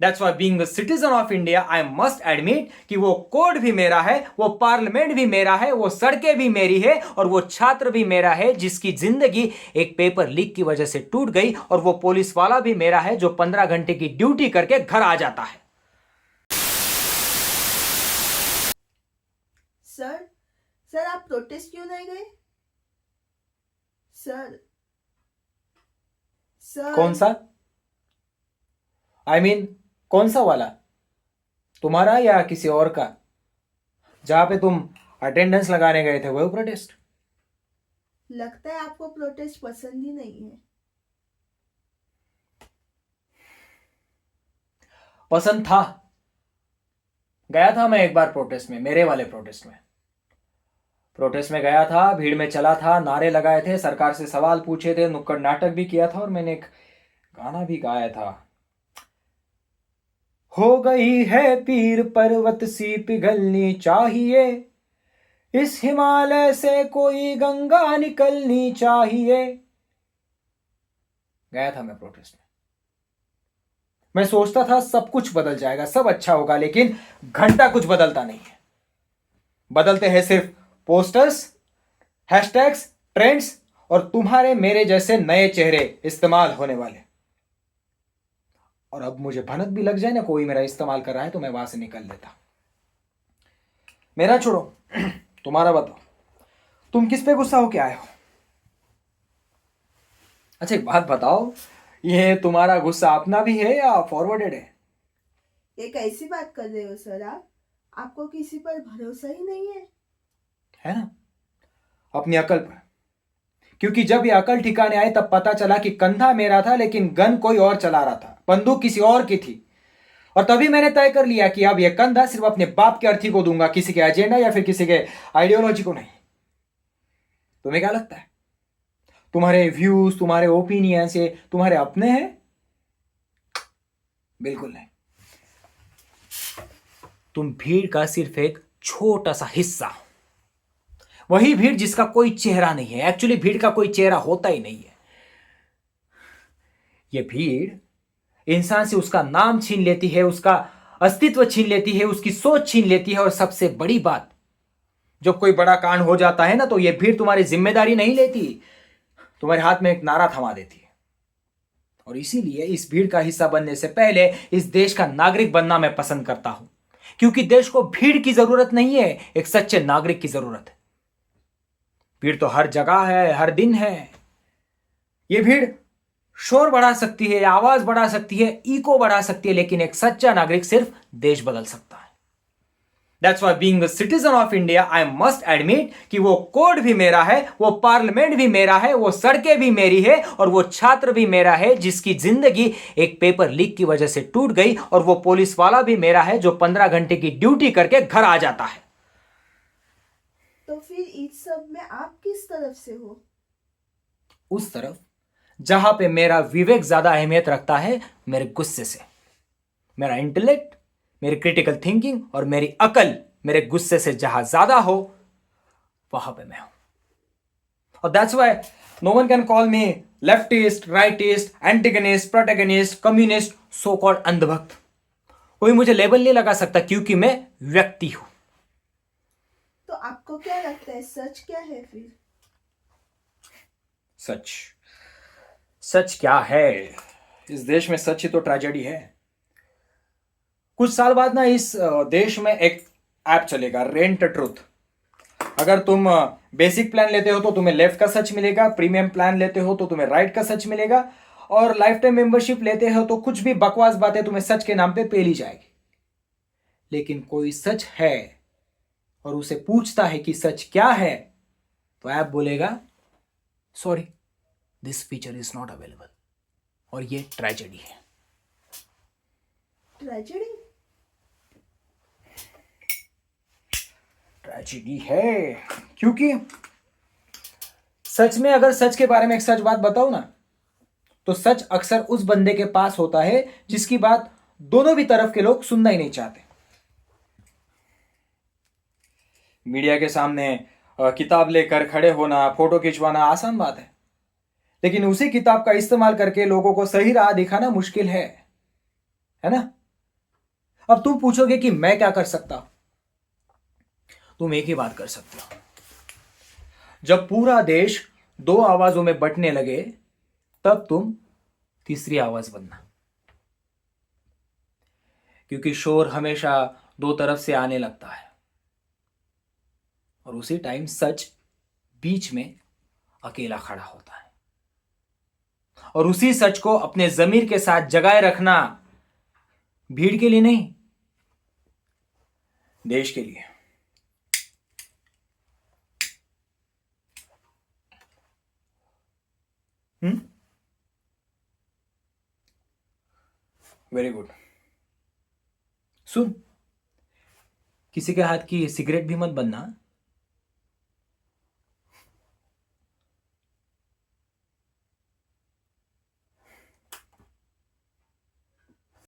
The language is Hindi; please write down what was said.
That's why being a citizen of India I must admit कि वो कोड भी मेरा है, वो पार्लियामेंट भी मेरा है, वो सड़कें भी मेरी है और वो छात्र भी मेरा है जिसकी जिंदगी एक पेपर लीक की वजह से टूट गई, और वो पुलिस वाला भी मेरा है जो 15 घंटे की ड्यूटी करके घर आ जाता है। सर सर आप प्रोटेस्ट क्यों नहीं गए? सर सर कौन सा? आई मीन कौन सा वाला? तुम्हारा या किसी और का? जहां पे तुम अटेंडेंस लगाने गए थे वही प्रोटेस्ट? लगता है आपको प्रोटेस्ट पसंद ही नहीं है। पसंद था। गया था मैं एक बार प्रोटेस्ट में, मेरे वाले प्रोटेस्ट में गया था, भीड़ में चला था, नारे लगाए थे, सरकार से सवाल पूछे थे, नुक्कड़ नाटक भी किया था और मैंने एक गाना भी गाया था। हो गई है पीर पर्वत सी पिघलनी चाहिए, इस हिमालय से कोई गंगा निकलनी चाहिए। गया था मैं प्रोटेस्ट में। मैं सोचता था सब कुछ बदल जाएगा, सब अच्छा होगा, लेकिन घंटा कुछ बदलता नहीं है। बदलते हैं सिर्फ पोस्टर्स, हैशटैग्स, ट्रेंड्स और तुम्हारे मेरे जैसे नए चेहरे इस्तेमाल होने वाले। और अब मुझे भनक भी लग जाए ना कोई मेरा इस्तेमाल कर रहा है तो मैं वहां से निकल लेता। मेरा छोड़ो, तुम्हारा बताओ, तुम किस पे गुस्सा होके आए हो? अच्छा एक बात बताओ, ये तुम्हारा गुस्सा अपना भी है या फॉरवर्डेड है? ये कैसी बात कर रहे हो सर आप? आपको किसी पर भरोसा ही नहीं है ना? अपनी अकल पर। क्योंकि जब ये अकल ठिकाने आई तब पता चला कि कंधा मेरा था लेकिन गन कोई और चला रहा था, बंदूक किसी और की थी। और तभी मैंने तय कर लिया कि अब यह कंधा सिर्फ अपने बाप के अर्थी को दूंगा, किसी के एजेंडा या फिर किसी के आइडियोलॉजी को नहीं। तुम्हें क्या लगता है तुम्हारे व्यूज, तुम्हारे ओपिनियंस ये तुम्हारे अपने हैं? बिल्कुल नहीं। तुम भीड़ का सिर्फ एक छोटा सा हिस्सा हो। वही भीड़ जिसका कोई चेहरा नहीं है। एक्चुअली भीड़ का कोई चेहरा होता ही नहीं है। यह भीड़ इंसान से उसका नाम छीन लेती है, उसका अस्तित्व छीन लेती है, उसकी सोच छीन लेती है, और सबसे बड़ी बात, जब कोई बड़ा कांड हो जाता है ना तो यह भीड़ तुम्हारी जिम्मेदारी नहीं लेती, तुम्हारे हाथ में एक नारा थमा देती है। और इसीलिए इस भीड़ का हिस्सा बनने से पहले इस देश का नागरिक बनना मैं पसंद करता हूं, क्योंकि देश को भीड़ की जरूरत नहीं है, एक सच्चे नागरिक की जरूरत है। भीड़ तो हर जगह है, हर दिन है। यह भीड़ शोर बढ़ा सकती है, आवाज बढ़ा सकती है, इको बढ़ा सकती है, लेकिन एक सच्चा नागरिक सिर्फ देश बदल सकता है। That's why being a citizen of India I must admit कि वो कोड भी मेरा है, वो पार्लियामेंट भी मेरा है, वो सड़कें भी मेरी है और वो छात्र भी मेरा है जिसकी जिंदगी एक पेपर लीक की वजह से टूट गई, और वो पुलिस वाला भी मेरा है जो 15 घंटे की ड्यूटी करके घर आ जाता है। तो फिर इस सब में आप किस तरफ से हो? उस तरफ जहां पे मेरा विवेक ज्यादा अहमियत रखता है, मेरे गुस्से से। मेरा इंटेलेक्ट, मेरी क्रिटिकल थिंकिंग और मेरी अकल मेरे गुस्से से जहां ज्यादा हो वहां पे मैं हूं। और that's why no one can call me leftist, rightist, antagonist, protagonist, communist, so called अंधभक्त। कोई मुझे लेबल नहीं लगा सकता क्योंकि मैं व्यक्ति हूं। तो आपको क्या लगता है सच क्या है फिर? सच सच क्या है? इस देश में सच ही तो ट्रेजेडी है। कुछ साल बाद ना इस देश में एक ऐप चलेगा, रेंट ट्रूथ। अगर तुम बेसिक प्लान लेते हो तो तुम्हें लेफ्ट का सच मिलेगा, प्रीमियम प्लान लेते हो तो तुम्हें राइट का सच मिलेगा, और लाइफ टाइम मेंबरशिप लेते हो तो कुछ भी बकवास बातें तुम्हें सच के नाम पे पेली जाएगी। लेकिन कोई सच है और उसे पूछता है कि सच क्या है, तो ऐप बोलेगा sorry, this feature is not available. और ये ट्रेजेडी है। ट्रेजेडी? ट्रेजेडी है क्योंकि सच में, अगर सच के बारे में एक सच बात बताओ ना, तो सच अक्सर उस बंदे के पास होता है जिसकी बात दोनों भी तरफ के लोग सुनना ही नहीं चाहते। मीडिया के सामने किताब लेकर खड़े होना, फोटो खिंचवाना आसान बात है, लेकिन उसी किताब का इस्तेमाल करके लोगों को सही राह दिखाना मुश्किल है ना? अब तुम पूछोगे कि मैं क्या कर सकता, तुम एक ही बात कर सकते हो। जब पूरा देश दो आवाजों में बंटने लगे, तब तुम तीसरी आवाज बनना, क्योंकि शोर हमेशा दो तरफ से आने लगता है और उसी टाइम सच बीच में अकेला खड़ा होता है। और उसी सच को अपने जमीर के साथ जगाए रखना, भीड़ के लिए नहीं, देश के लिए। Very good. सुन, किसी के हाथ की सिगरेट भी मत बनना।